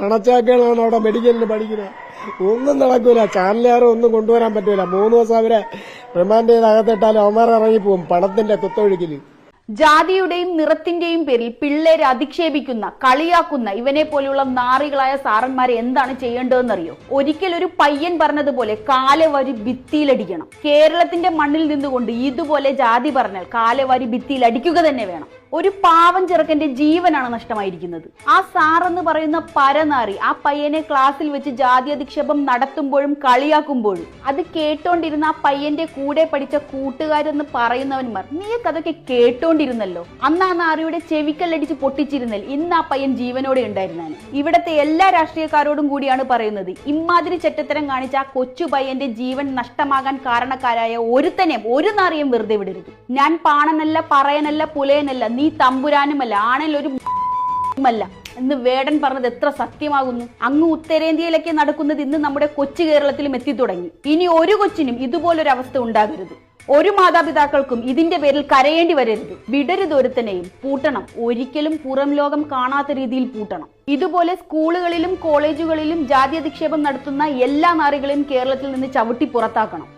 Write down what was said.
മണച്ചാക്കുകളാണ് അവിടെ മെഡിക്കലിന് പഠിക്കുന്നത്. ഒന്നും നടക്കൂല. ചാനലുകാരും ഒന്നും കൊണ്ടുവരാൻ പറ്റൂല. 3 ദിവസം അവരെ റിമാൻഡ് ചെയ്ത് അകത്തിട്ടാലും അവന്മാർ ഇറങ്ങിപ്പോവും പണത്തിന്റെ കുത്തൊഴുക്കില്. ജാതിയുടെയും നിറത്തിന്റെയും പേരിൽ പിള്ളേരെ അധിക്ഷേപിക്കുന്ന, കളിയാക്കുന്ന ഇവനെ പോലെയുള്ള നാറികളായ സാറന്മാരെ എന്താണ് ചെയ്യേണ്ടതെന്നറിയോ? ഒരിക്കൽ ഒരു പയ്യൻ പറഞ്ഞതുപോലെ കാലവാരി ഭിത്തിയിലടിക്കണം. കേരളത്തിന്റെ മണ്ണിൽ നിന്നുകൊണ്ട് ഇതുപോലെ ജാതി പറഞ്ഞാൽ കാലവാരി ഭിത്തിയിൽ അടിക്കുക തന്നെ വേണം. ഒരു പാവം ചെറുക്കന്റെ ജീവനാണ് നഷ്ടമായിരിക്കുന്നത്. ആ സാറെന്ന് പറയുന്ന പരനാറി ആ പയ്യനെ ക്ലാസ്സിൽ വെച്ച് ജാതി അധിക്ഷേപം നടത്തുമ്പോഴും കളിയാക്കുമ്പോഴും അത് കേട്ടോണ്ടിരുന്ന ആ പയ്യന്റെ കൂടെ പഠിച്ച കൂട്ടുകാരെന്ന് പറയുന്നവന്മാർ നീയൊക്കെ അതൊക്കെ കേട്ടോണ്ടിരുന്നല്ലോ. അന്ന് ആ നാറിയുടെ ചെവിക്കല്ലടിച്ച് പൊട്ടിച്ചിരുന്നൽ ഇന്ന് ആ പയ്യൻ ജീവനോടെ ഉണ്ടായിരുന്നാണ്. ഇവിടത്തെ എല്ലാ രാഷ്ട്രീയക്കാരോടും കൂടിയാണ് പറയുന്നത്, ഇമാതിരി ചെറ്റത്തരം കാണിച്ച ആ കൊച്ചു പയ്യന്റെ ജീവൻ നഷ്ടമാകാൻ കാരണക്കാരായ ഒരുത്തനെയും ഒരു നാറിയും വെറുതെ വിടരുത്. ഞാൻ പാണനല്ല, പറയനല്ല, പുലയനല്ല, നീ തമ്പുരാനുമല്ല, ആണല്ലോ ഒരു ല്ല എന്ന് വേടൻ പറഞ്ഞത് എത്ര സത്യമാകുന്നു. അങ്ങ് ഉത്തരേന്ത്യയിലൊക്കെ നടക്കുന്നത് ഇന്ന് നമ്മുടെ കൊച്ചു കേരളത്തിലും എത്തിത്തുടങ്ങി. ഇനി ഒരു കൊച്ചിനും ഇതുപോലൊരു അവസ്ഥ ഉണ്ടാകരുത്. ഒരു മാതാപിതാക്കൾക്കും ഇതിന്റെ പേരിൽ കരയേണ്ടി വരരുത്. വിടരുത് ഒരുത്തനെയും. പൂട്ടണം. ഒരിക്കലും പുറം ലോകം കാണാത്ത രീതിയിൽ പൂട്ടണം. ഇതുപോലെ സ്കൂളുകളിലും കോളേജുകളിലും ജാതി അധിക്ഷേപം നടത്തുന്ന എല്ലാ നാറികളെയും കേരളത്തിൽ നിന്ന് ചവിട്ടി പുറത്താക്കണം.